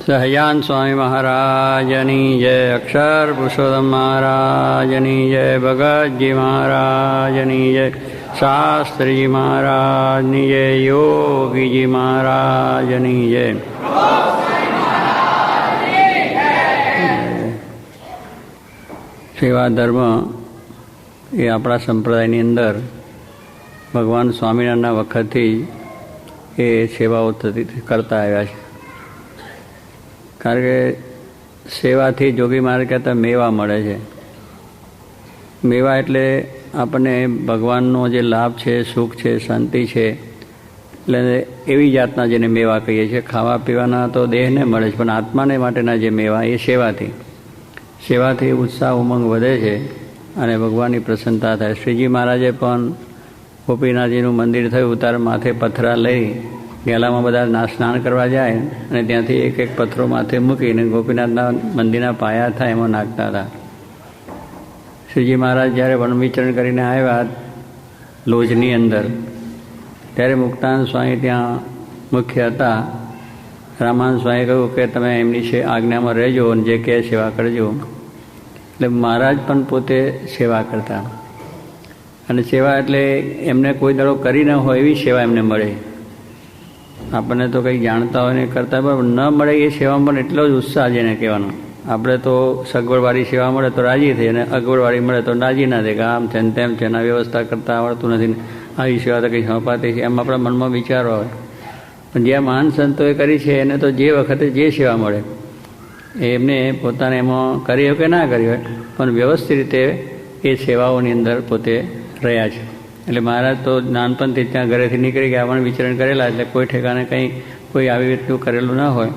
સહજાન સ્વામી મહારાજની જય, અક્ષર પુરુષોત્તમ મહારાજની જય, ભગતજી મહારાજની જય, શાસ્ત્રીજી મહારાજની જય, યોગીજી મહારાજની જય. સેવા ધર્મ એ આપણા સંપ્રદાયની અંદર ભગવાન સ્વામિનારાયણના વખતથી એ સેવાઓ કરતા આવ્યા છે. કારણ કે સેવાથી જોગી મહારાજ કહેતા મેવા મળે છે. મેવા એટલે આપણને ભગવાનનો જે લાભ છે, સુખ છે, શાંતિ છે, એટલે એવી જાતના જેને મેવા કહીએ છીએ. ખાવા પીવાના તો દેહને મળે છે, પણ આત્માને માટેના જે મેવા એ સેવાથી ઉત્સાહ ઉમંગ વધે છે અને ભગવાનની પ્રસન્નતા થાય. શ્રીજી મહારાજે પણ ગોપીનાથજીનું મંદિર થયું ત્યારે માથે પથરા લઈ ગેલામાં બધા સ્નાન કરવા જાય અને ત્યાંથી એક એક પથ્થરો માથે મૂકીને ગોપીનાથના મંદિરના પાયા થાય એમાં નાખતા હતા. શ્રીજી મહારાજ જ્યારે વન વિચરણ કરીને આવ્યા લોજની અંદર, ત્યારે મુક્તાનંદ સ્વામી ત્યાં મુખ્ય હતા. રામાનંદ સ્વામીએ કહ્યું કે તમે એમની આજ્ઞામાં રહેજો અને જે કહે સેવા કરજો. એટલે મહારાજ પણ પોતે સેવા કરતા, અને સેવા એટલે એમને કોઈ દાડો કરી ન હોય એવી સેવા એમને મળે. આપણને તો કંઈ જાણતા હોય ને કરતા બરાબર ન મળે એ સેવામાં પણ એટલો જ ઉત્સાહ જેને કહેવાનો. આપણે તો સગવડવાળી સેવા મળે તો રાજી થઈ, અને અગવડવાળી મળે તો રાજી ના થાય કે આમ છે ને તેમ છે ને, આ વ્યવસ્થા કરતાં આવડતું નથી ને આવી સેવા તો કંઈ સંપાતી છે, એમ આપણા મનમાં વિચારો આવે. પણ જ્યાં મહાન સંતોએ કરી છે એને તો જે વખતે જે સેવા મળે એમને પોતાને એમાં કરી હોય કે ના કરી હોય, પણ વ્યવસ્થિત રીતે એ સેવાઓની અંદર પોતે રહ્યા છે. એટલે મહારાજ તો નાનપણથી ત્યાં ઘરેથી નીકળી ગયા, પણ વિચરણ કરેલા, એટલે કોઈ ઠેકાણે કંઈ કોઈ આવી રીતનું કરેલું ના હોય.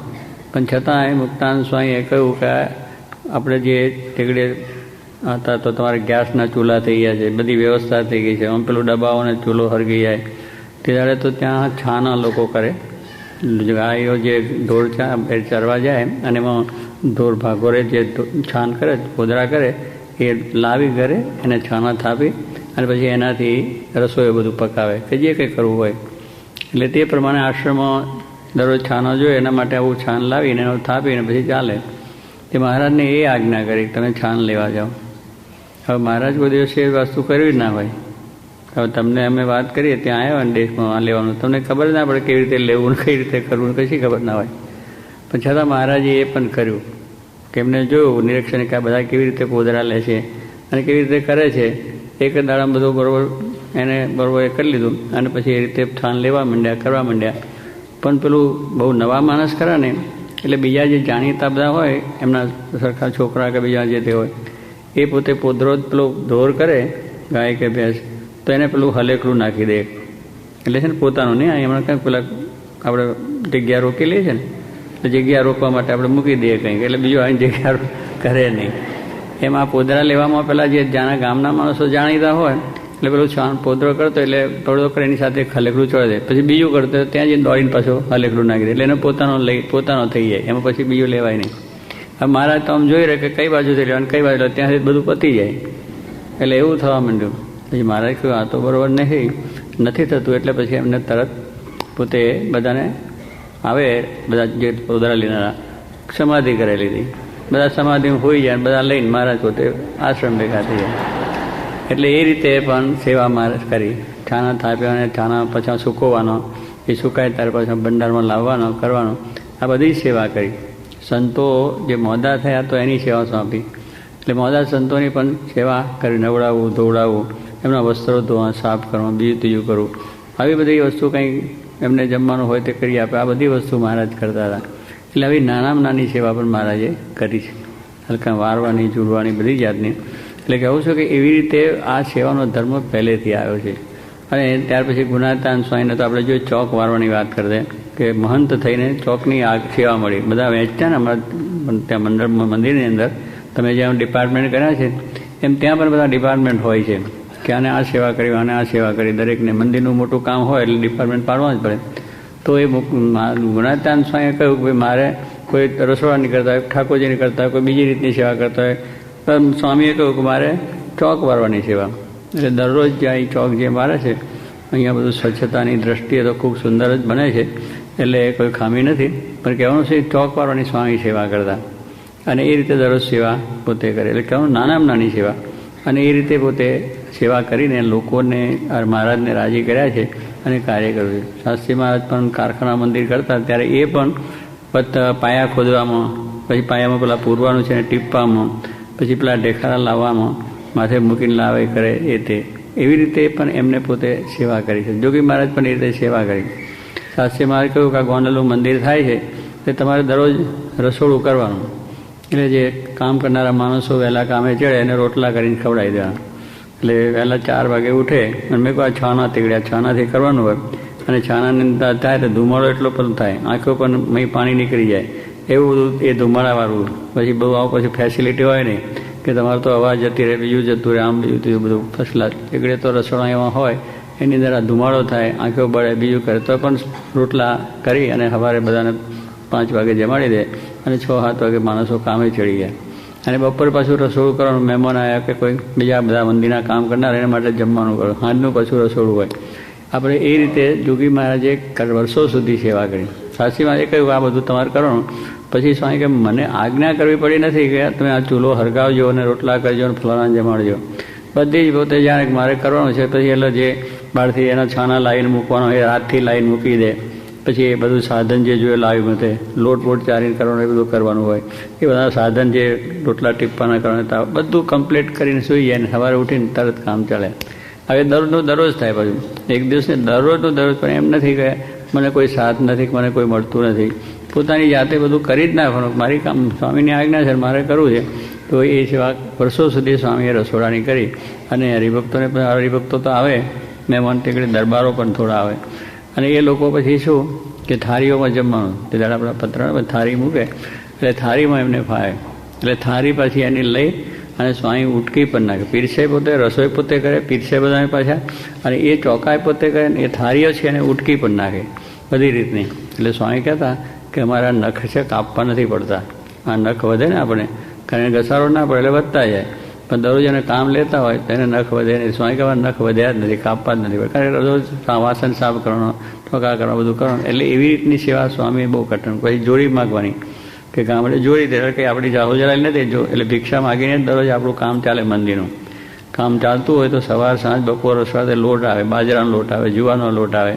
પણ છતાં મુક્તાનંદ સ્વામીએ કહ્યું કે આપણે જે ટેકડે હતા તો તમારે ગેસના ચૂલા થઈ ગયા છે, બધી વ્યવસ્થા થઈ ગઈ છે, આમ પેલું ડબ્બાઓને ચૂલો હરગી જાય. ત્યારે તો ત્યાં છાના લોકો કરે, ગાયો જે ઢોર ચરવા જાય અને એમાં ઢોર ભાગોરે જે છાન કરે, પોદરા કરે, એ લાવી ઘરે એને છાના થાપી અને પછી એનાથી રસોઈ બધું પકાવે કે જે કંઈ કરવું હોય. એટલે તે પ્રમાણે આશ્રમમાં દરરોજ છાનો જોઈએ, એના માટે આવું છાન લાવીને એનો થાપીને પછી ચાલે. તે મહારાજને એ આજ્ઞા કરી તમે છાન લેવા જાઓ. હવે મહારાજ કોઈ દિવસે એ વસ્તુ કરવી જ ના હોય. હવે તમને અમે વાત કરીએ ત્યાં આવ્યા ને દેશમાં આ લેવાનું, તમને ખબર ના પડે કેવી રીતે લેવું ને કઈ રીતે કરવું, કશી ખબર ના હોય. પણ છતાં મહારાજે એ પણ કર્યું કે એમને જોયું નિરીક્ષણ કે આ બધા કેવી રીતે પોદરા લે છે અને કેવી રીતે કરે છે. એક દાડા બધું બરોબર એને બરોબર એ કરી લીધું અને પછી એ રીતે છાન લેવા માંડ્યા, કરવા માંડ્યા. પણ પેલું બહુ નવા માણસ ખરા ને, એટલે બીજા જે જાણીતા બધા હોય એમના સરખા છોકરા કે બીજા જે તે હોય, એ પોતે પોદરો પેલો ઢોર કરે ગાય કે ભેંસ, તો એને પેલું હલેકડું નાખી દે. એટલે છે ને પોતાનું નહીં, હમણાં કંઈક પેલા આપણે જગ્યા રોકી લઈએ છીએ ને, તો જગ્યા રોકવા માટે આપણે મૂકી દઈએ કંઈક, એટલે બીજું આવી જગ્યા કરે નહીં. એમાં પોદરા લેવામાં પેલા જે જાણા ગામના માણસો જાણીતા હોય એટલે પેલું છાન પોદરો કરતો એટલે થોડો કરે એની સાથે હલેકડું ચોડી દે, પછી બીજું કરતો ત્યાં જઈને દોડીને પાછો હલેકડું નાખી દે, એટલે એને પોતાનો થઈ જાય, એમાં પછી બીજું લેવાય નહીં. હવે મહારાજ તો આમ જોઈ રહે કે કઈ બાજુથી લેવાનું કઈ બાજુ ત્યાંથી બધું પતી જાય. એટલે એવું થવા માંડ્યું. પછી મહારાજ કહ્યું આ તો બરાબર નથી થતું. એટલે પછી એમને તરત પોતે બધાને આવે, બધા જે પોદરા લેનારા સમાધિ કરાવી લીધી. બધા સમાધિમાં હોઈ જાય, બધા લઈને મહારાજ પોતે આશ્રમ ભેગા થઈ જાય. એટલે એ રીતે પણ સેવા મહારાજ કરી. છાના થાપ્યા અને છાના પાછા સૂકવવાનો, એ સુકાય ત્યારે પાછા ભંડારમાં લાવવાનો, કરવાનો, આ બધી સેવા કરી. સંતો જે મોદા થયા તો એની સેવા સોંપી. એટલે મોદા સંતોની પણ સેવા કરી, નવડાવવું, ધોવડાવવું, એમના વસ્ત્રો ધોવા, સાફ કરવા, બીજું ત્રીજું કરવું, આવી બધી વસ્તુ કંઈ એમને જમવાનું હોય તે કરી આપે. આ બધી વસ્તુ મહારાજ કરતા હતા. એટલે આવી નાનામાં નાની સેવા પણ મહારાજે કરી છે, હલકા વારવાની, જુડવાની, બધી જાતની. એટલે કહું છું કે એવી રીતે આ સેવાનો ધર્મ પહેલેથી આવ્યો છે. અને ત્યાર પછી ગુણાતાન સ્વામીને તો આપણે જો ચોક વારવાની વાત કરીએ કે મહંત થઈને ચોકની આ સેવા મળી. બધા વહેંચ્યા ને અમારા ત્યાં મંદિરની અંદર તમે જ્યાં ડિપાર્ટમેન્ટ કર્યા છે એમ ત્યાં પણ બધા ડિપાર્ટમેન્ટ હોય છે કે આને આ સેવા કરી, આને આ સેવા કરી. દરેકને મંદિરનું મોટું કામ હોય એટલે ડિપાર્ટમેન્ટ પાડવા જ પડે. તો એ ગુણાતાન સ્વામીએ કહ્યું કે ભાઈ મારે કોઈ રસોડા નહીં કરતા હોય, ઠાકોરજીની કરતા હોય, કોઈ બીજી રીતની સેવા કરતા હોય, તો સ્વામીએ કહ્યું કે મારે ચોક વારવાની સેવા. એટલે દરરોજ જ્યાં ચોક જે મારે છે અહીંયા બધું સ્વચ્છતાની દ્રષ્ટિએ તો ખૂબ સુંદર જ બને છે, એટલે કોઈ ખામી નથી. પણ કહેવાનું છે ચોક પાડવાની સ્વામી સેવા કરતા, અને એ રીતે દરરોજ સેવા પોતે કરે. એટલે કહેવાનું નાનામાં નાની સેવા, અને એ રીતે પોતે સેવા કરીને લોકોને મહારાજને રાજી કર્યા છે અને કાર્ય કર્યું છે. શાસ્ત્રી મહારાજ પણ કારખાના મંદિર કરતા ત્યારે એ પણ પાયા ખોદવામાં, પછી પાયામાં પેલા પૂરવાનું છે ને ટીપવામાં, પછી પેલા ઢેખારા લાવવામાં, માથે મૂકીને લાવે કરે એ તે, એવી રીતે પણ એમને પોતે સેવા કરી છે. જોગી મહારાજ પણ એ રીતે સેવા કરી. શાસ્ત્રી મહારાજ કહ્યું કે આ ગોંડલનું મંદિર થાય છે તે તમારે દરરોજ રસોડું કરવાનું, એટલે જે કામ કરનારા માણસો વહેલા કામે ચડે એને રોટલા કરીને ખવડાવી દેવાના. એટલે વહેલા 4 વાગે ઉઠે અને મેં કહું છાના તીગડ્યા, છાનાથી કરવાનું હોય, અને છાનાની અંદર થાય તો ધુમાડો એટલો પણ થાય, આંખો પણ મય પાણી નીકળી જાય, એવું બધું એ ધુમાડાવાળું. પછી બહુ આવું પછી ફેસિલિટી હોય નહીં કે તમારે તો અવાજ જતી રહે, બીજું જતું રહે, આમ બીજું તેવું બધું ફસલા તીગડે તો રસોડા એવા હોય એની અંદર આ ધુમાડો થાય, આંખો બળે, બીજું કરે તો પણ રોટલા કરી અને સવારે બધાને 5 વાગે જમાડી દે અને 6-7 વાગે માણસો કામે ચડી ગયા. અને બપોર પાછું રસોડું કરવાનું, મહેમાન આવ્યા કે કોઈ બીજા બધા મંદિરના કામ કરનાર એના માટે જમવાનું કરો, સાંજનું પાછું રસોડું હોય. આપણે એ રીતે જોગી મહારાજે વર્ષો સુધી સેવા કરી. શાસ્ત્રી મહારાજે કહ્યું આ બધું તમારે કરવાનું. પછી સ્વામી કે મને આજ્ઞા કરવી પડી નથી કે તમે આ ચૂલો હરગાવજો અને રોટલા કરજો અને ફલાણા જમાડજો, બધી જ પોતે જાણે મારે કરવાનું છે. પછી એટલે જે બહારથી એના છાના લાવીને મૂકવાનો એ રાતથી લાવીને મૂકી દે, પછી એ બધું સાધન જે જોઈએ લાવ્યું મતે લોટ બોટ ચારીને કરવાનું એ બધું કરવાનું હોય, એ બધા સાધન જે રોટલા ટીપવાના કરવાના બધું કમ્પ્લીટ કરીને સૂઈ જાય ને સવારે ઉઠીને તરત કામ ચાલે. હવે દરરોજનું દરરોજ થાય. પાછું એક દિવસને દરરોજનું દરરોજ, પણ એમ નથી કે મને કોઈ સાથ નથી, મને કોઈ મળતું નથી, પોતાની જાતે બધું કરી જ નાખવાનું. મારી કામ સ્વામીની આજ્ઞા છે, મારે કરવું છે. તો એ સેવા વર્ષો સુધી સ્વામીએ રસોડાની કરી. અને હરિભક્તોને પણ, હરિભક્તો તો આવે મહેમાન ટેકડે, દરબારો પણ થોડા આવે, અને એ લોકો પછી શું કે થાળીઓમાં જમવાનું, તે દાડા આપણા પતરામાં થાળી મૂકે એટલે થાળીમાં એમને ફાવે, એટલે થાળી પાછી એની લઈ અને સ્વામી ઉટકી પણ નાખે. પીરસે પોતે, રસોઈ પોતે કરે, પીરસે બધાને પાછા, અને એ ચોકાઈ પોતે કરે, એ થાળીઓ છે એને ઉટકી પણ નાખે બધી રીતની. એટલે સ્વામી કહેતા કે અમારા નખ છે કાપવા નથી પડતા, આ નખ વધે ને આપણે, કારણ ઘસારો ના પડે એટલે વધતા જાય, પણ દરરોજ એને કામ લેતા હોય તો એને નખ વધે નહીં. સ્વામી કહેવા નખ વધ્યા જ નથી, કાપવા જ નથી પડે, કારણ રોજ વાસણ સાફ કરવાનો, ઠોકા કરવા બધું કરવાનું. એટલે એવી રીતની સેવા સ્વામીએ બહુ કઠણ. પછી જોડી માગવાની કે ગામડે જોડી દે, કે આપણી જાહો જરાય નથી જો, એટલે ભિક્ષા માગીને દરરોજ આપણું કામ ચાલે. મંદિરનું કામ ચાલતું હોય તો સવાર સાંજ બપોર રસવાડે લોટ આવે, બાજરાનો લોટ આવે, જુવાનો લોટ આવે,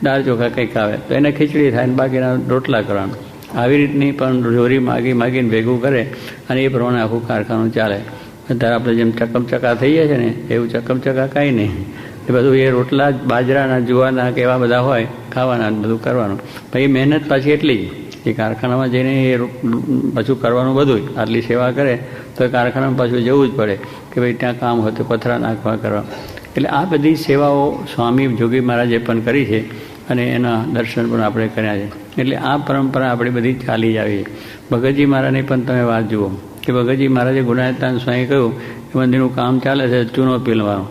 દાળ ચોખા કંઈક આવે તો એને ખીચડી થાય ને બાકીના રોટલા કરવાનું. આવી રીતની પણ જોરી માગીને ભેગું કરે અને એ પ્રમાણે આખું કારખાનું ચાલે. અત્યારે આપણે જેમ ચકમચકા થઈ જાય છે ને એવું ચકમચકા કાંઈ નહીં, એ બધું એ રોટલા બાજરાના જુવાના કે એવા બધા હોય ખાવાના, બધું કરવાનું. પછી મહેનત પાછી એટલી જ, એ કારખાનામાં જઈને એ પાછું કરવાનું બધું. આટલી સેવા કરે તો કારખાનામાં પાછું જવું જ પડે કે ભાઈ ત્યાં કામ હોય તો પથરા નાખવા કરવા. એટલે આ બધી સેવાઓ સ્વામી જોગી મહારાજે પણ કરી છે અને એના દર્શન પણ આપણે કર્યા છે. એટલે આ પરંપરા આપણી બધી ચાલી જ આવી છે. ભગતજી મહારાજની પણ તમે વાત જુઓ કે ભગતજી મહારાજે ગુણાયતાન સ્વામી કહ્યું કે મંદિરનું કામ ચાલે છે ચૂનો પીલવાનો.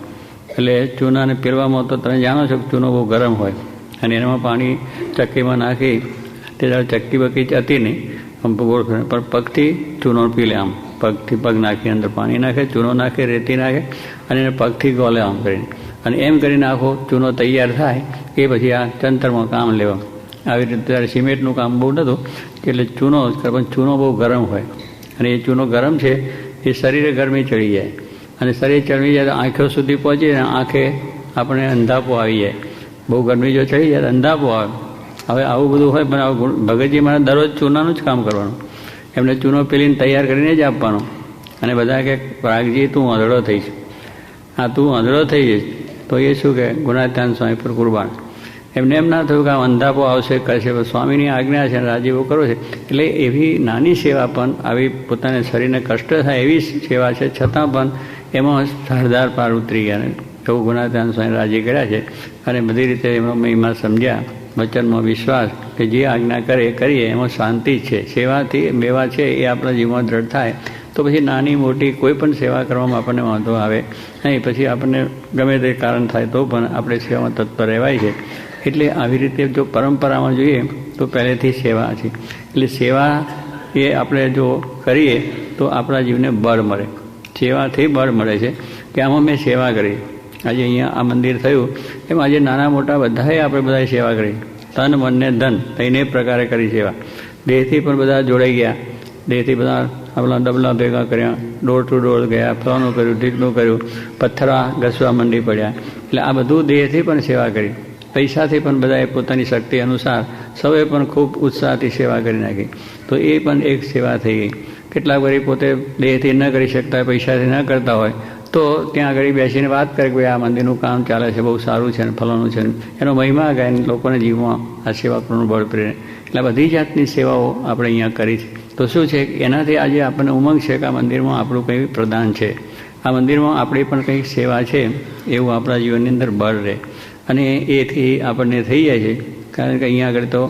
એટલે ચૂનાને પીલવામાં તો તમે જાણો છો કે ચૂનો બહુ ગરમ હોય અને એમાં પાણી ચક્કીમાં નાખી, તે ચક્કી બક્કી હતી નહીં, પણ પગથી ચૂનો પી લે. આમ પગથી પગ નાખી અંદર પાણી નાખે, ચૂનો નાખે, રેતી નાખે અને એને પગથી ગોલે આમ કરીને, અને એમ કરીને આખો ચૂનો તૈયાર થાય એ પછી આ ચંતરમાં કામ લેવા. આવી રીતે ત્યારે સિમેન્ટનું કામ બહુ નહોતું એટલે ચૂનો જ કરે, પણ ચૂનો બહુ ગરમ હોય અને એ ચૂનો ગરમ છે એ શરીરે ગરમી ચડી જાય અને શરીર ચડી જાય તો આંખો સુધી પહોંચી ને આંખે આપણે અંધાપો આવી જાય. બહુ ગરમી જો ચડી જાય તો અંધાપો આવે. હવે આવું બધું હોય, પણ ભગતજી મારે દરરોજ ચૂનાનું જ કામ કરવાનું. એમને ચૂનો પીલીને તૈયાર કરીને જ આપવાનો. અને બધા કે રાગજી તું આંધળો થઈશ, હા તું આંધળો થઈ જઈશ, તો એ શું કે ગુણાત્યાન સ્વામી પર કુરબાન. એમને એમ ના થયું કે આ અંધાપો આવશે કરશે, સ્વામીની આજ્ઞા છે, રાજીવો કરો છે. એટલે એવી નાની સેવા પણ આવી પોતાને શરીરને કષ્ટ થાય એવી સેવા છે, છતાં પણ એમાં સરદાર પાર ઉતરી ગયા. એવું ગુણાત્યાન સ્વામી રાજી કર્યા છે અને બધી રીતે એમનો મહિમા સમજ્યા. વચનમાં વિશ્વાસ કે જે આજ્ઞા કરે કરીએ એમાં શાંતિ છે. સેવાથી મેવા છે એ આપણા જીવનમાં દ્રઢ થાય તો પછી નાની મોટી કોઈ પણ સેવા કરવામાં આપણને વાંધો આવે નહીં. પછી આપણને ગમે તે કારણ થાય તો પણ આપણે સેવામાં તત્પર રહેવાય છે. એટલે આવી રીતે જો પરંપરામાં જોઈએ તો પહેલેથી સેવા છે. એટલે સેવા એ આપણે જો કરીએ તો આપણા જીવને બળ મળે. સેવાથી બળ મળે છે કે આમાં મેં સેવા કરી. આજે અહીંયા આ મંદિર થયું એમ આજે નાના મોટા બધાએ આપણે બધાએ સેવા કરી, તન મન ને ધન ત્રણેય પ્રકારે કરી સેવા. દેહથી પણ બધા જોડાઈ ગયા, દેહથી બધા આપણા ડબલા ભેગા કર્યા, ડોર ટુ ડોર ગયા, ફલાનું કર્યું, ઢીકનું કર્યું, પથ્થરા ઘસવા મંડી પડ્યા. એટલે આ બધું દેહથી પણ સેવા કરી. પૈસાથી પણ બધાએ પોતાની શક્તિ અનુસાર સૌએ પણ ખૂબ ઉત્સાહથી સેવા કરી નાખી. તો એ પણ એક સેવા થઈ ગઈ. કેટલાક વળી પોતે દેહથી ન કરી શકતા હોય, પૈસાથી ન કરતા હોય, તો ત્યાં આગળ બેસીને વાત કરે કે આ મંદિરનું કામ ચાલે છે, બહુ સારું છે ને ફલાણું છે, એનો મહિમા ગાય લોકોને જીવમાં આ સેવા કરવાનું બળ પ્રેરે. એટલે બધી જાતની સેવાઓ આપણે અહીંયા કરી છે. તો શું છે, એનાથી આજે આપણને ઉમંગ છે કે આ મંદિરમાં આપણું કંઈ પ્રદાન છે, આ મંદિરમાં આપણી પણ કંઈક સેવા છે, એવું આપણા જીવનની અંદર બળ રહે. અને એથી આપણને થઈ જાય છે. કારણ કે અહીંયા આગળ તો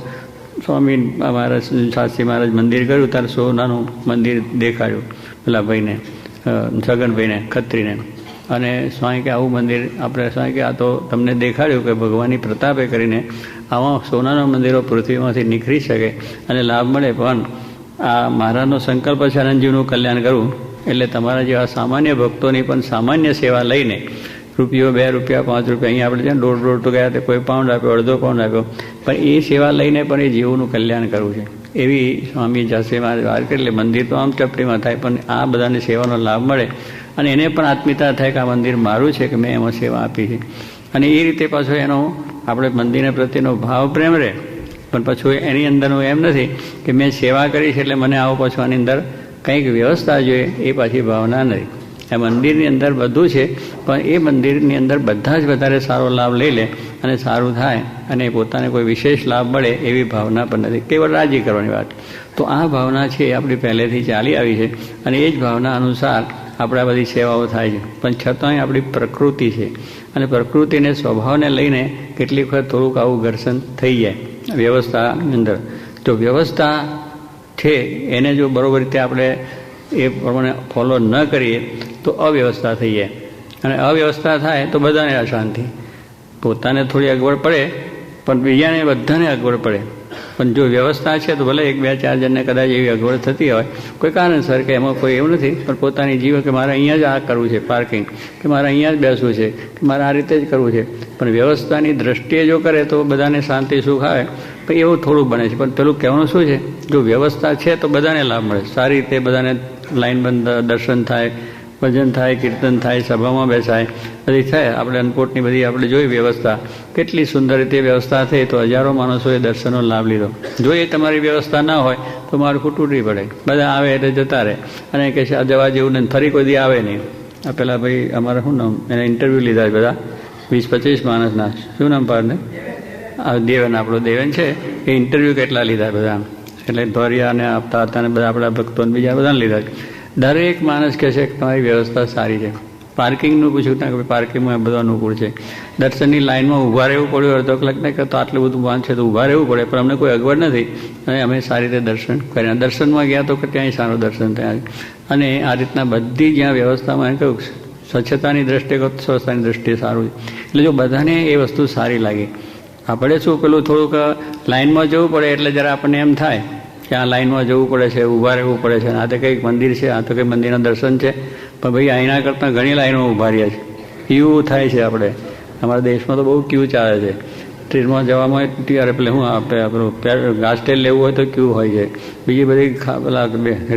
સ્વામી મહારાજ શાસ્ત્રી મહારાજ મંદિર કર્યું ત્યારે સોનાનું મંદિર દેખાડ્યું પેલા ભાઈને, છગનભાઈને, ખત્રીને. અને સ્વામી કે આવું મંદિર આપણે સ્વામી કે આ તો તમને દેખાડ્યું કે ભગવાનની પ્રતાપે કરીને આવા સોનાના મંદિરો પૃથ્વીમાંથી નીકળી શકે અને લાભ મળે. પણ આ મહારાજનો સંકલ્પ છે અનંતજીવનું કલ્યાણ કરવું, એટલે તમારા જેવા સામાન્ય ભક્તોની પણ સામાન્ય સેવા લઈને રૂપિયો, 2 રૂપિયા, 5 રૂપિયા, અહીંયા આપણે ત્યાં દોઢ તો ગયા, કોઈ પાઉન્ડ આપ્યો, અડધો પાઉન્ડ આપ્યો, પણ એ સેવા લઈને પણ એ જીવોનું કલ્યાણ કરવું છે. એવી સ્વામી જાસેમાં વાત કરી. એટલે મંદિર તો આમ ચપટીમાં થાય, પણ આ બધાને સેવાનો લાભ મળે અને એને પણ આત્મીયતા થાય કે આ મંદિર મારું છે, કે મેં એમાં સેવા આપી છે. અને એ રીતે પાછો એનો આપણે મંદિરને પ્રત્યેનો ભાવ પ્રેમ રહે. પણ પાછું એની અંદરનું એમ નથી કે મેં સેવા કરી છે એટલે મને આવો પાછું આની અંદર કંઈક વ્યવસ્થા જોઈએ, એ પાછી ભાવના નથી. આ મંદિરની અંદર બધું છે, પણ એ મંદિરની અંદર બધા જ વધારે સારો લાભ લઈ લે અને સારું થાય અને પોતાને કોઈ વિશેષ લાભ મળે એવી ભાવના પણ નથી, કેવળ રાજી કરવાની વાત. તો આ ભાવના છે એ આપણી પહેલેથી ચાલી આવી છે અને એ જ ભાવના અનુસાર આપણે આ બધી સેવાઓ થાય છે. પણ છતાંય આપણી પ્રકૃતિ છે અને પ્રકૃતિને સ્વભાવને લઈને કેટલીક વખત થોડુંક આવું ઘર્ષણ થઈ જાય વ્યવસ્થાની અંદર. તો વ્યવસ્થા છે એને જો બરાબર રીતે આપણે એ પ્રમાણે ફોલો ન કરીએ તો અવ્યવસ્થા થઈ જાય. અને અવ્યવસ્થા થાય તો બધાને અશાંતિ. પોતાને થોડી અગવડ પડે પણ બીજાને બધાને અગવડ પડે. પણ જો વ્યવસ્થા છે તો ભલે 1, 2, 4 જણને કદાચ એવી અગવડ થતી હોય કોઈ કારણસર, કે એમાં કોઈ એવું નથી, પણ પોતાની જીવ કે મારે અહીંયા જ આ કરવું છે પાર્કિંગ, કે મારે અહીંયા જ બેસવું છે, કે મારે આ રીતે જ કરવું છે. પણ વ્યવસ્થાની દ્રષ્ટિએ જો કરે તો બધાને શાંતિ સુખ આવે. પણ એવું થોડુંક બને છે. પણ પેલું કહેવાનું શું છે, જો વ્યવસ્થા છે તો બધાને લાભ મળે. સારી રીતે બધાને લાઈનબંધ દર્શન થાય, ભજન થાય, કીર્તન થાય, સભામાં બેસાય, બધી થાય. આપણે અન્નકોટની બધી આપણે જોઈ વ્યવસ્થા, કેટલી સુંદર રીતે વ્યવસ્થા થઈ તો હજારો માણસોએ દર્શનનો લાભ લીધો. જો એ તમારી વ્યવસ્થા ના હોય તો માળખું તૂટી પડે, બધા આવે એટલે જતા રહે અને કે આ જવા જેવું નહીં, ફરી કોઈ દી આવે નહીં. આ પેલા ભાઈ અમારે શું નામ, એને ઇન્ટરવ્યૂ લીધા બધા 20-25 માણસના, શું નામ પાડને, આ દેવન, આપણો દેવન છે, એ ઇન્ટરવ્યૂ કેટલા લીધા બધા, એટલે ધોરિયાને આપતા હતા અને બધા આપણા ભક્તોને બીજા બધાને લીધા. દરેક માણસ કહે છે કે તમારી વ્યવસ્થા સારી છે. પાર્કિંગનું પૂછ્યું કે ભાઈ પાર્કિંગમાં બધું અનુકૂળ છે. દર્શનની લાઇનમાં ઊભા રહેવું પડ્યું, અડધો કલાક નહીં કરતો આટલું બધું વાંધ છે તો ઊભા રહેવું પડે, પણ અમને કોઈ અગવડ નથી અને અમે સારી રીતે દર્શન કર્યા. દર્શનમાં ગયા તો ક્યાંય સારું દર્શન થયા. અને આ રીતના બધી જ્યાં વ્યવસ્થામાં કહ્યું સ્વચ્છતાની દ્રષ્ટિએ કહું, સ્વચ્છતાની દ્રષ્ટિએ સારું છે. એટલે જો બધાને એ વસ્તુ સારી લાગી. આપણે શું પેલું થોડુંક લાઇનમાં જવું પડે એટલે જરા આપણને એમ થાય કે આ લાઇનમાં જવું પડે છે, ઊભા રહેવું પડે છે, આ તો કંઈક મંદિર છે, આ તો કંઈક મંદિરના દર્શન છે. પણ ભાઈ અહીંના કરતાં ઘણી લાઈનો ઊભા રહ્યા છે, ક્યુ થાય છે. આપણે અમારા દેશમાં તો બહુ ક્યુ ચાલે છે. ટ્રેનમાં જવામાં ત્યારે પેલે શું આપણે આપણું ઘાસ તેલ લેવું હોય તો ક્યુ હોય છે, બીજી બધી પેલા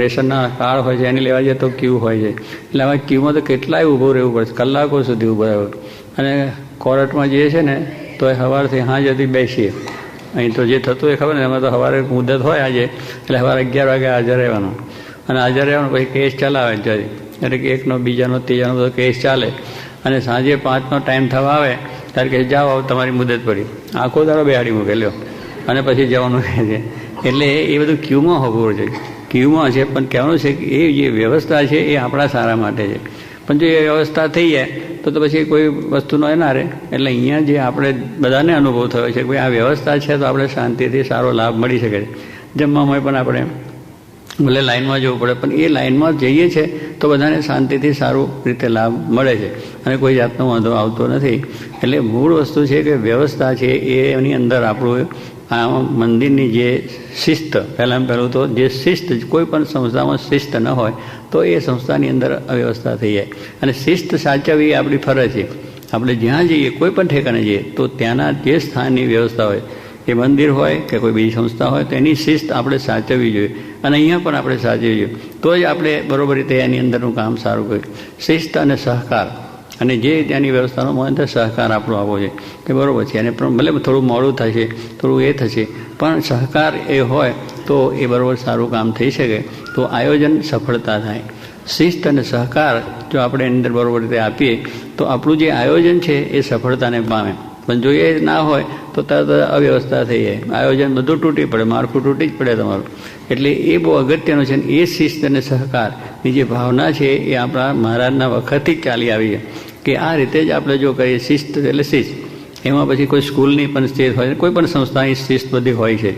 રેશનના કાર્ડ હોય છે એની લેવા જઈએ તો ક્યુ હોય છે. એટલે આમાં ક્યુમાં તો કેટલાય ઊભું રહેવું પડે, કલાકો સુધી ઊભા રહેવું. અને કોર્ટમાં જઈએ છે ને તો એ સવારથી સાંજ સુધી બેસીએ. અહીં તો જે થતું એ ખબર ને, એમાં તો સવારે મુદત હોય આજે, એટલે સવારે 11 વાગે હાજર રહેવાનું અને હાજર રહેવાનું, પછી કેસ ચલાવે જરી, એટલે કે એકનો, બીજાનો, ત્રીજાનો બધો કેસ ચાલે. અને સાંજે 5નો ટાઈમ થવા આવે ત્યારે કે જાઓ તમારી મુદત પડી, આખો દાડો બેહાડી મૂકે લ્યો અને પછી જવાનું કહે છે. એટલે એ બધું ક્યુમાં હોવું જોઈએ, ક્યુમાં છે. પણ કહેવાનું છે કે એ જે વ્યવસ્થા છે એ આપણા સારા માટે છે. પણ જો એ વ્યવસ્થા થઈ જાય તો પછી કોઈ વસ્તુનો એ ના રહે. એટલે અહીંયા જે આપણે બધાને અનુભવ થયો છે કે ભાઈ આ વ્યવસ્થા છે તો આપણે શાંતિથી સારો લાભ મળી શકે છે. જમવામાં પણ આપણે ભલે લાઇનમાં જવું પડે, પણ એ લાઇનમાં જઈએ છીએ તો બધાને શાંતિથી સારું રીતે લાભ મળે છે અને કોઈ જાતનો વાંધો આવતો નથી. એટલે મૂળ વસ્તુ છે કે વ્યવસ્થા છે એની અંદર આપણું આ મંદિરની જે શિસ્ત, પહેલું તો જે શિસ્ત, કોઈ પણ સંસ્થામાં શિસ્ત ન હોય તો એ સંસ્થાની અંદર અવ્યવસ્થા થઈ જાય. અને શિસ્ત સાચવવી આપણી ફરજ છે. આપણે જ્યાં જઈએ, કોઈ પણ ઠેકાણે જઈએ તો ત્યાંના જે સ્થાનની વ્યવસ્થા હોય એ મંદિર હોય કે કોઈ બીજી સંસ્થા હોય તો એની શિસ્ત આપણે સાચવવી જોઈએ, અને અહીંયા પણ આપણે સાચવવી જોઈએ, તો જ આપણે બરોબર રીતે એની અંદરનું કામ સારું કરીએ. શિસ્ત અને સહકાર, અને જે ત્યાંની વ્યવસ્થાનો મહત્વ સહકાર આપણો આપવો છે કે બરાબર છે, અને ભલે થોડું મોડું થશે, થોડું એ થશે, પણ સહકાર એ હોય તો એ બરાબર સારું કામ થઈ શકે, તો આયોજન સફળતા થાય. શિસ્ત અને સહકાર જો આપણે એની અંદર બરાબર રીતે આપીએ તો આપણું જે આયોજન છે એ સફળતાને પામે. પણ જો એ ના હોય તો તરત અવ્યવસ્થા થઈ જાય, આયોજન બધું તૂટી પડે, માળખું તૂટી જ પડે તમારું. એટલે એ બહુ અગત્યનું છે. એ શિસ્ત અને સહકારની જે ભાવના છે એ આપણા મહારાજના વખતથી જ ચાલી આવી છે કે આ રીતે જ આપણે જો કરીએ. શિસ્ત એટલે શિસ્ત, એમાં પછી કોઈ સ્કૂલની પણ શિસ્ત હોય, કોઈ પણ સંસ્થાની શિસ્ત બધી હોય છે.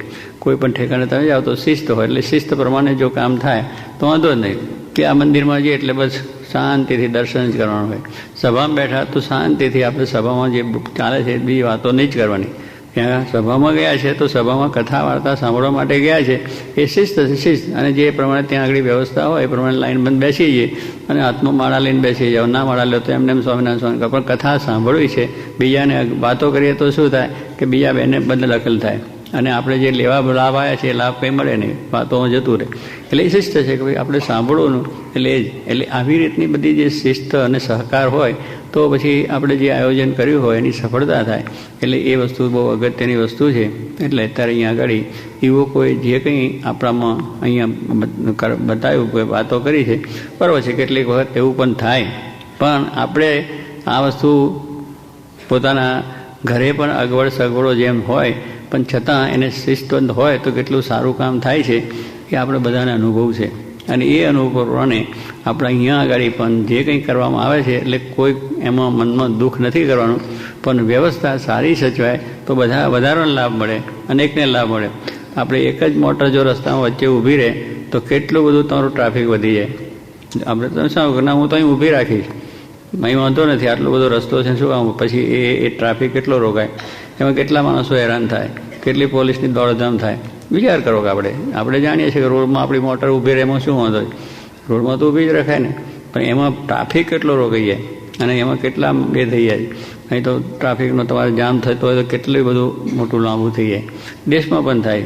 કોઈ પણ ઠેકાણે તમે જાઓ તો શિસ્ત હોય, એટલે શિસ્ત પ્રમાણે જો કામ થાય તો વાંધો જ નહીં કે આ મંદિરમાં જઈએ એટલે બસ શાંતિથી દર્શન જ કરવાનું હોય. સભામાં બેઠા તો શાંતિથી આપણે સભામાં જે ચાલે છે બીજી વાતો નહીં જ કરવાની. ત્યાં સભામાં ગયા છે તો સભામાં કથા વાર્તા સાંભળવા માટે ગયા છે, એ શિસ્ત છે, શિસ્ત. અને જે પ્રમાણે ત્યાં આગળ વ્યવસ્થા હોય એ પ્રમાણે લાઈન બંધ બેસી જઈએ અને હાથમાં માળા લઈને બેસી જાઓ. ના માળા લો તો એમને સ્વામિનારાયણ સ્વામી, પણ કથા સાંભળવી છે. બીજાને વાતો કરીએ તો શું થાય કે બીજા બેને બદલ અકલ થાય, અને આપણે જે લેવા લાભ આવ્યા છે એ લાભ કંઈ મળે નહીં, વાતોમાં જતું રહે. એટલે એ શિસ્ત છે કે ભાઈ આપણે સાંભળવાનું, એટલે એ જ. એટલે આવી રીતની બધી જે શિસ્ત અને સહકાર હોય તો પછી આપણે જે આયોજન કર્યું હોય એની સફળતા થાય. એટલે એ વસ્તુ બહુ અગત્યની વસ્તુ છે. એટલે અત્યારે અહીંયા આગળ યુવકોએ જે કંઈ આપણામાં અહીંયા બતાવ્યું, કોઈ વાતો કરી છે, બરાબર છે. કેટલીક વખત એવું પણ થાય, પણ આપણે આ વસ્તુ પોતાના ઘરે પણ અગવડ સગવડો જેમ હોય પણ છતાં એને શિસ્તબદ્ધ હોય તો કેટલું સારું કામ થાય છે એ આપણે બધાને અનુભવ છે. અને એ અનુભવ પ્રમાણે આપણે અહીંયા આગળ પણ જે કંઈ કરવામાં આવે છે એટલે કોઈ એમાં મનમાં દુઃખ નથી કરવાનું, પણ વ્યવસ્થા સારી સચવાય તો બધા વધારાનો લાભ મળે, અનેકને લાભ મળે. આપણે એક જ મોટર જો રસ્તામાં વચ્ચે ઊભી રહે તો કેટલું બધું તમારું ટ્રાફિક વધી જાય. આપણે તમે શું ના હું તો અહીં ઊભી રાખીશ, અહીં વાંધો નથી, આટલો બધો રસ્તો છે, શું આવું, પછી એ ટ્રાફિક કેટલો રોકાય, એમાં કેટલા માણસો હેરાન થાય, કેટલી પોલીસની દોડધામ થાય. વિચાર કરો કે આપણે જાણીએ છીએ કે રોડમાં આપણી મોટર ઊભી રહે એમાં શું વાંધો છે, રોડમાં તો ઊભી જ રખાય ને, પણ એમાં ટ્રાફિક કેટલો રોકાઈ જાય અને એમાં કેટલા એ થઈ જાય. અહીં તો ટ્રાફિકનો તમારે જામ થતો હોય તો કેટલું બધું મોટું લાંબુ થઈ જાય. દેશમાં પણ થાય.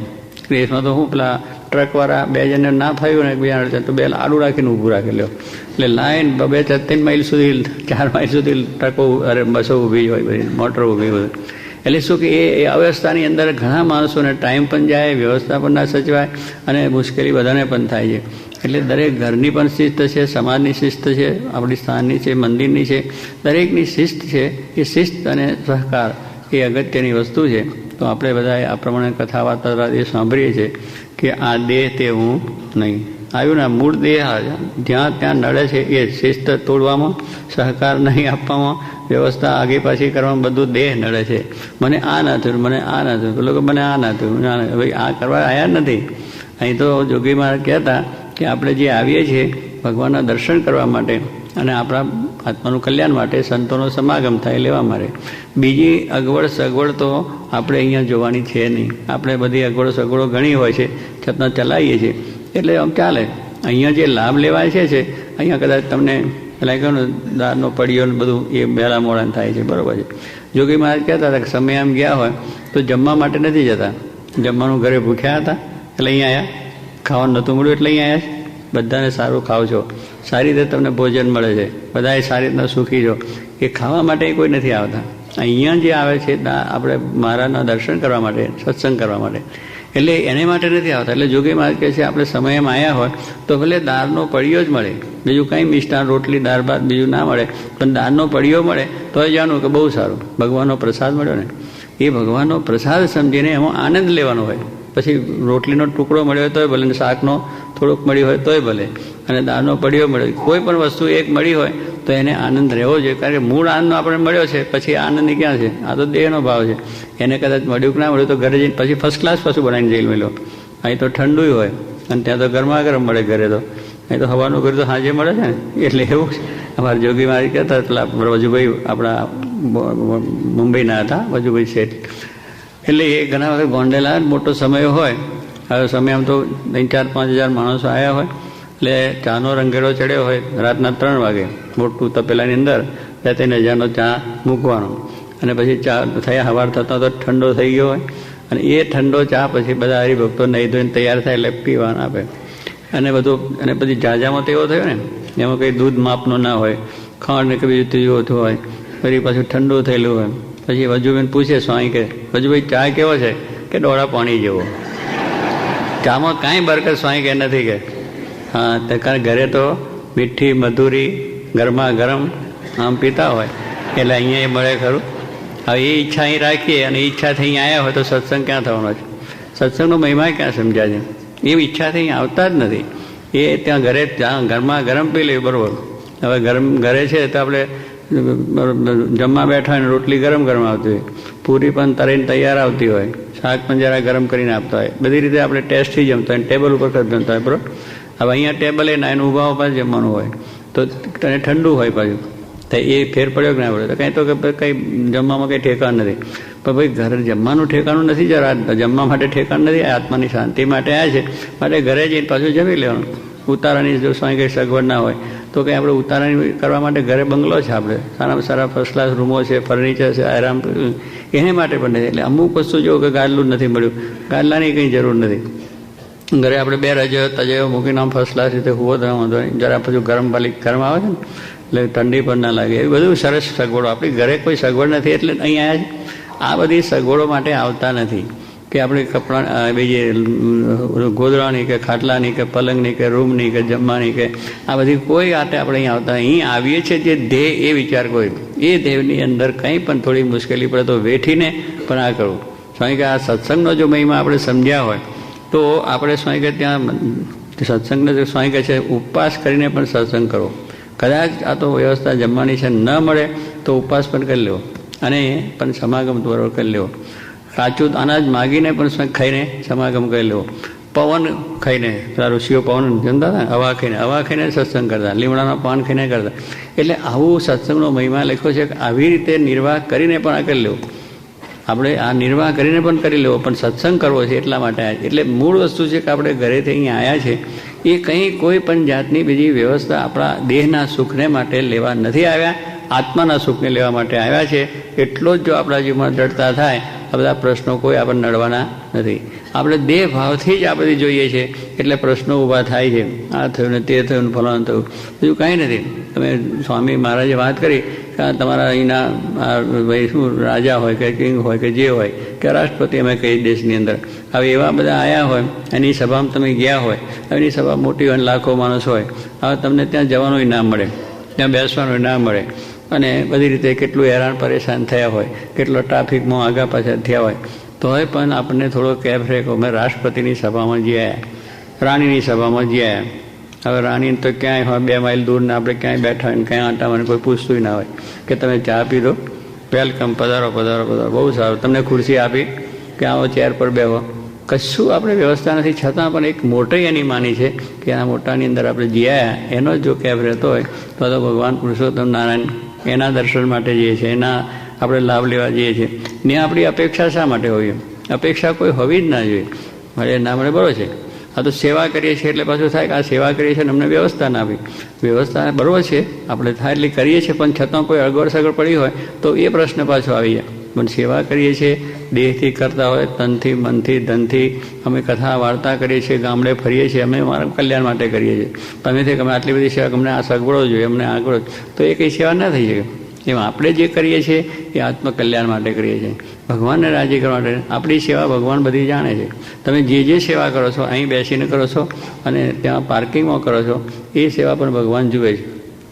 દેશમાં તો હું પેલા ટ્રકવાળા બે જણને ના ફાવ્યું ને બીજા તો બે આડું રાખીને ઊભું રાખેલો, એટલે લાઈન 2-3 માઇલ સુધી, 4 માઇલ સુધી ટ્રકો બસો ઊભી હોય, બધી મોટર ઊભી હોય. એટલે શું કે એ અવ્યવસ્થાની અંદર ઘણા માણસોને ટાઈમ પણ જાય, વ્યવસ્થા પણ ના સચવાય અને મુશ્કેલી બધાને પણ થાય છે. એટલે દરેક ઘરની પણ શિસ્ત છે, સમાજની શિસ્ત છે, આપણી સ્થાનની છે, મંદિરની છે, દરેકની શિસ્ત છે. એ શિસ્ત અને સહકાર એ અગત્યની વસ્તુ છે. તો આપણે બધાએ આ પ્રમાણે કથા વાર્તા એ સાંભળીએ છીએ કે આ દેહ તે હું નહીં. આવ્યું ને મૂળ દેહ જ્યાં ત્યાં નડે છે એ શિસ્ત તોડવામાં, સહકાર નહીં આપવામાં, વ્યવસ્થા આગે પાછી કરવામાં બધું દેહ નડે છે. મને આ ના થયું, મને આ ના થયું, પેલો કે મને આ ના થયું, ભાઈ આ કરવા આવ્યા નથી. અહીં તો જોગી મહારાજ કહેતા કે આપણે જે આવીએ છીએ ભગવાનના દર્શન કરવા માટે અને આપણા આત્માનું કલ્યાણ માટે, સંતોનો સમાગમ થાય લેવા માટે. બીજી અગવડ સગવડ તો આપણે અહીંયા જોવાની છે નહીં. આપણે બધી અગવડ સગવડો ઘણી હોય છે છતાં ચલાવીએ છીએ એટલે આમ ચાલે. અહીંયા જે લાભ લેવાય છે અહીંયા કદાચ તમને પેલા કહ્યું ને દાળનો પડીયો ને બધું એ વહેલા મોડા થાય છે, બરાબર છે. જોગી મહારાજ કહેતા હતા કે સમય આમ ગયા હોય તો જમવા માટે નથી જતા, જમવાનું ઘરે ભૂખ્યા હતા એટલે અહીંયા આવ્યા, ખાવાનું નહોતું મળ્યું એટલે અહીંયા આવ્યા. બધાને સારું ખાવ છો, સારી રીતે તમને ભોજન મળે છે, બધાએ સારી રીતના સુખી છો, એ ખાવા માટે કોઈ નથી આવતા. અહીંયા જે આવે છે આપણે મહારાજના દર્શન કરવા માટે, સત્સંગ કરવા માટે, એટલે એને માટે નથી આવતા. એટલે જોગી મહારાજ કહે છે આપણે સમયમાં આવ્યા હોય તો ભલે દાળનો પડીયો જ મળે, બીજું કંઈ મિષ્ટાન રોટલી દાળ ભાત બીજું ના મળે, પણ દાળનો પડીયો મળે તો એ જાણવું કે બહુ સારું, ભગવાનનો પ્રસાદ મળ્યો ને. એ ભગવાનનો પ્રસાદ સમજીને એમાં આનંદ લેવાનો હોય. પછી રોટલીનો ટુકડો મળ્યો હોય તોય ભલે, ને શાકનો થોડુંક મળ્યું હોય તોય ભલે, અને દાળનો પડીયો મળ્યો, કોઈ પણ વસ્તુ એક મળી હોય તો એને આનંદ રહેવો જોઈએ. કારણ કે મૂળ આનંદ આપણે મળ્યો છે, પછી આનંદ ક્યાં છે? આ તો દેહનો ભાવ છે. એને કદાચ મળ્યું કે ના મળ્યું તો ઘરે જઈને પછી ફર્સ્ટ ક્લાસ પાછું બનાવીને જઈ મેલો. અહીં તો ઠંડુ હોય અને ત્યાં તો ગરમા ગરમ મળે ઘરે તો. અહીં તો હવાનું ઘર તો સાંજે મળે છે ને, એટલે એવું અમારા જોગી મારી કહેતા પેલા વજુભાઈ આપણા મુંબઈના હતા, વજુભાઈ શેઠ. એટલે એ ઘણા વખત ગોંડેલા મોટો સમય હોય. હવે સમય આમ તો 3-4-5 હજાર માણસો આવ્યા હોય એટલે ચાનો રંગેડો ચડ્યો હોય રાતના 3 વાગે, મોટું તપેલાની અંદર 2-3 હજારનો ચા મૂકવાનો, અને પછી ચા થયા સવાર થતા તો ઠંડો થઈ ગયો હોય અને એ ઠંડો ચા પછી બધા હરિભક્તો નહીં ધોઈને તૈયાર થાય એટલે પીવાના આપે. અને બધું, અને પછી જાજામાં તો એવો થયો ને, એમાં કંઈ દૂધ માપનો ના હોય, ખાંડ ને કે બીજું ત્રીજું ઓછું હોય, ફરી પાછું ઠંડુ થયેલું હોય. પછી વજુભાઈને પૂછે સ્વામી કે વજુભાઈ ચા કેવો છે? કે ડોળા પાણી જેવો. ચામાં કાંઈ બરકત સ્વામી કે નથી કે. હા, તે કારણ ઘરે તો મીઠી મધુરી ગરમા ગરમ આમ પીતા હોય, એટલે અહીંયા એ મળે ખરું. હવે એ ઈચ્છા અહીં રાખીએ અને ઈચ્છાથી અહીં આવ્યા હોય તો સત્સંગ ક્યાં થવાનો છે? સત્સંગનો મહિમા ક્યાં સમજ્યા છે? એ ઈચ્છાથી અહીં આવતા જ નથી. એ ત્યાં ઘરે ત્યાં ગરમા ગરમ પી લેવું બરાબર. હવે ઘરે છે તો આપણે જમવા બેઠા હોય, રોટલી ગરમ ગરમ આવતી હોય, પૂરી પણ તરીને તૈયાર આવતી હોય, શાક પણ જરા ગરમ કરીને આપતા હોય, બધી રીતે આપણે ટેસ્ટથી જમતા હોય, ટેબલ ઉપર જમતા હોય બરાબર. હવે અહીંયા ટેબલે ના એને ઊભા ઊભા જમવાનું હોય તો તને ઠંડુ હોય પાછું, તો એ ફેર પડ્યો કે ના પડ્યો? તો કંઈ તો કે કંઈ જમવામાં કંઈ ઠેકાણ નથી. પણ ભાઈ ઘરે જમવાનું ઠેકાણું નથી, જરા જમવા માટે ઠેકાણ નથી, આત્માની શાંતિ માટે આવ્યા છે, માટે ઘરે જઈને પાછું જમી લેવાનું. ઉતારાની જો સ્વામી કંઈ સગવડ ના હોય તો કંઈ આપણે ઉતારાની કરવા માટે ઘરે બંગલો છે, આપણે સારામાં સારા ફર્સ્ટ ક્લાસ રૂમો છે, ફર્નિચર છે, આરામ એને માટે પણ નથી. એટલે અમુક વસ્તુ જો કે ગાદલું નથી મળ્યું, ગાદલાની કંઈ જરૂર નથી. ઘરે આપણે 2 રજાઈઓ તજાઈઓ મૂકીને આમ ફર્સ્ટ ક્લાસ રીતે હોવો તો વાંધો નહીં, જરા પછી ગરમ ગરમ આવે છે ને એટલે ઠંડી પણ ના લાગે. એ બધું સરસ સગવડો, આપણી ઘરે કોઈ સગવડ નથી એટલે અહીં આવ્યા છે. આ બધી સગવડો માટે આવતા નથી કે આપણે કપડાં બીજી ગોદડાની કે ખાટલાની કે પલંગની કે રૂમની કે જમવાની કે આ બધી કોઈ આટે આપણે અહીં આવતા. અહીં આવીએ છીએ જે ધ્યેય એ વિચાર કોઈ, એ ધ્યેયની અંદર કંઈ પણ થોડી મુશ્કેલી પડે તો વેઠીને પણ આ કરવું. સ્વામી કે આ સત્સંગનો જો મહિમા આપણે સમજ્યા હોય તો આપણે સ્વામી કે ત્યાં સત્સંગને સ્વામી કહે છે ઉપવાસ કરીને પણ સત્સંગ કરવો. કદાચ આ તો વ્યવસ્થા જમવાની છે, ન મળે તો ઉપવાસ પણ કરી લેવો અને પણ સમાગમ બરોબર કરી લેવો. કાચું અનાજ માગીને પણ ખાઈને સમાગમ કરી લેવો. પવન ખાઈને, પેલા ઋષિઓ પવન જમતા હતા, હવા ખાઈને સત્સંગ કરતા, લીમડાના પાન ખાઈને કરતા. એટલે આવું સત્સંગનો મહિમા લખ્યો છે કે આવી રીતે નિર્વાહ કરીને પણ આ કરી લેવો. આપણે આ નિર્વાહ કરીને પણ કરી લેવો, પણ સત્સંગ કરવો છે એટલા માટે આવ્યા છે. એટલે મૂળ વસ્તુ છે કે આપણે ઘરેથી અહીંયા આવ્યા છે એ કંઈ કોઈ પણ જાતની બીજી વ્યવસ્થા આપણા દેહના સુખને માટે લેવા નથી આવ્યા, આત્માના સુખને લેવા માટે આવ્યા છે. એટલો જ જો આપણા જીવનમાં દ્રઢતા થાય આ બધા પ્રશ્નો કોઈ આપણને નડવાના નથી. આપણે દેહ ભાવથી જ આ બધી જોઈએ છે એટલે પ્રશ્નો ઊભા થાય છે, આ થયું ને તે થયું ને ફલાણું થયું, બીજું કાંઈ નથી. તમે સ્વામી મહારાજે વાત કરી કે તમારા અહીંના ભાઈ શું રાજા હોય કે કિંગ હોય કે જે હોય કે રાષ્ટ્રપતિ અમે કઈ દેશની અંદર હવે એવા બધા આવ્યા હોય, એની સભામાં તમે ગયા હોય, એની સભા મોટી હોય, લાખો માણસ હોય, હવે તમને ત્યાં જવાનું ના મળે, ત્યાં બેસવાનું ના મળે, અને બધી રીતે કેટલું હેરાન પરેશાન થયા હોય, કેટલો ટ્રાફિકમાં આગા પાછળ થયા હોય, તોય પણ આપણને થોડો કેફ રહે કે અમે રાષ્ટ્રપતિની સભામાં જઈ આવ્યા, રાણીની સભામાં જઈ આવ્યા. હવે રાણી તો ક્યાંય હોય 2 માઇલ દૂર ને આપણે ક્યાંય બેઠા હોય ને ક્યાંય આંટામાં કોઈ પૂછતું ના હોય કે તમે ચા પીધો, વેલકમ, પધારો પધારો પધારો, બહુ સારું, તમને ખુરશી આપી કે આવો ચેર પર બેહો, કશું આપણે વ્યવસ્થા નથી. છતાં પણ એક મોટી એની માની છે કે આ મોટાની અંદર આપણે જીયા એનો જો કેફ રહેતો હોય તો ભગવાન પુરુષોત્તમ નારાયણ એના દર્શન માટે જઈએ છીએ, એના આપણે લાભ લેવા જઈએ છીએ. ને આપણી અપેક્ષા શા માટે હોય? અપેક્ષા કોઈ હોવી જ ના જોઈએ. મારે ના મળે બરોબર છે, આ તો સેવા કરીએ છીએ એટલે પાછું થાય કે આ સેવા કરીએ છીએ અમને વ્યવસ્થા ના આપી. વ્યવસ્થા બરોબર છે આપણે થાય એટલી કરીએ છીએ, પણ છતાં કોઈ અગવડ સગવડ પડી હોય તો એ પ્રશ્ન પાછો આવી જાય. પણ સેવા કરીએ છીએ દેહથી કરતા હોય, તનથી, મનથી, ધનથી, અમે કથા વાર્તા કરીએ છીએ, ગામડે ફરીએ છીએ, અમે અમારા કલ્યાણ માટે કરીએ છીએ. તમેથી અમે આટલી બધી સેવા, અમને આ સગવડો જોઈએ, અમને આગળ, તો એ કંઈ સેવા ના થઈ શકે. એમ આપણે જે કરીએ છીએ એ આત્મકલ્યાણ માટે કરીએ છીએ, ભગવાનને રાજી કરવા માટે. આપણી સેવા ભગવાન બધી જાણે છે. તમે જે સેવા કરો છો, અહીં બેસીને કરો છો અને ત્યાં પાર્કિંગમાં કરો છો, એ સેવા પણ ભગવાન જુએ છે.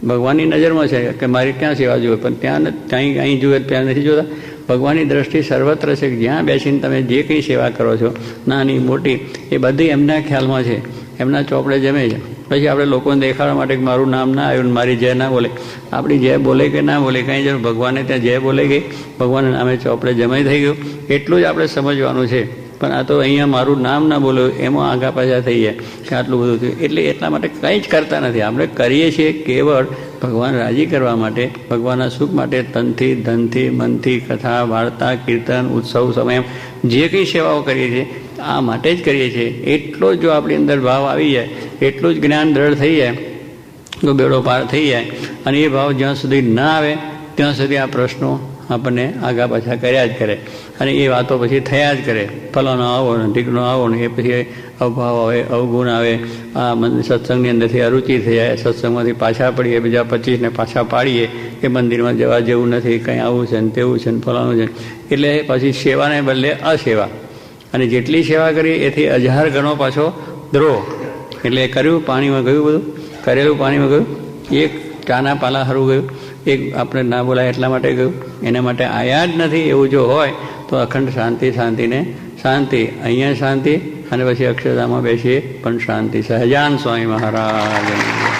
ભગવાનની નજરમાં છે કે મારી ક્યાં સેવા જુએ, પણ ત્યાં અહીં જુએ ત્યાં નથી જોતા. ભગવાનની દ્રષ્ટિ સર્વત્ર છે કે જ્યાં બેસીને તમે જે કંઈ સેવા કરો છો, નાની મોટી, એ બધી એમના ખ્યાલમાં છે, એમના ચોપડે જમે છે. પછી આપણે લોકોને દેખાડવા માટે કે મારું નામ ના આવ્યું, મારી જય ના બોલે, આપણી જય બોલે કે ના બોલે કાંઈ જરૂર, ભગવાને ત્યાં જય બોલે ગઈ, ભગવાનના નામે ચોપડે જમાઈ થઈ ગયું, એટલું જ આપણે સમજવાનું છે. પણ આ તો અહીંયા મારું નામ ના બોલ્યું એમાં આગા પાછા થઈ જાય કે આટલું બધું થયું. એટલે એટલા માટે કંઈ જ કરતા નથી. આપણે કરીએ છીએ કેવળ ભગવાન રાજી કરવા માટે, ભગવાનના સુખ માટે, તનથી, ધનથી, મનથી, કથા વાર્તા, કીર્તન, ઉત્સવ, સમય, જે કંઈ સેવાઓ કરીએ છીએ આ માટે જ કરીએ છીએ. એટલો જ જો આપણી અંદર ભાવ આવી જાય, એટલું જ જ્ઞાન દ્રઢ થઈ જાય તો બેડો પાર થઈ જાય. અને એ ભાવ જ્યાં સુધી ના આવે ત્યાં સુધી આ પ્રશ્નો આપણને આગા પાછા કર્યા જ કરે. અને એ વાતો પછી થયા જ કરે. ફલાનો આવો ને ઢીકનો આવો ને, એ પછી અભાવ આવે, અવગુણ આવે, આ સત્સંગની અંદરથી અરુચિ થઈ જાય, સત્સંગમાંથી પાછા પડીએ, બીજા 25 ને પાછા પાડીએ કે મંદિરમાં જવા જેવું નથી, કંઈ આવું છે ને તેવું છે ને ફલાણું છે. એટલે પછી સેવાને બદલે અસેવા, અને જેટલી સેવા કરી એથી 1000 ગણો પાછો દ્રોહ. એટલે કર્યું પાણીમાં ગયું, બધું કરેલું પાણીમાં ગયું, એક ચાના પાલા સારું ગયું, એક આપણે ના બોલાય એટલા માટે ગયું, એના માટે આયા જ નથી. એવું જો હોય તો અખંડ શાંતિ, શાંતિને શાંતિ, અહીંયા શાંતિ, અને પછી અક્ષરધામમાં બેસીએ પણ શાંતિ. સહજાન સ્વામી મહારાજ.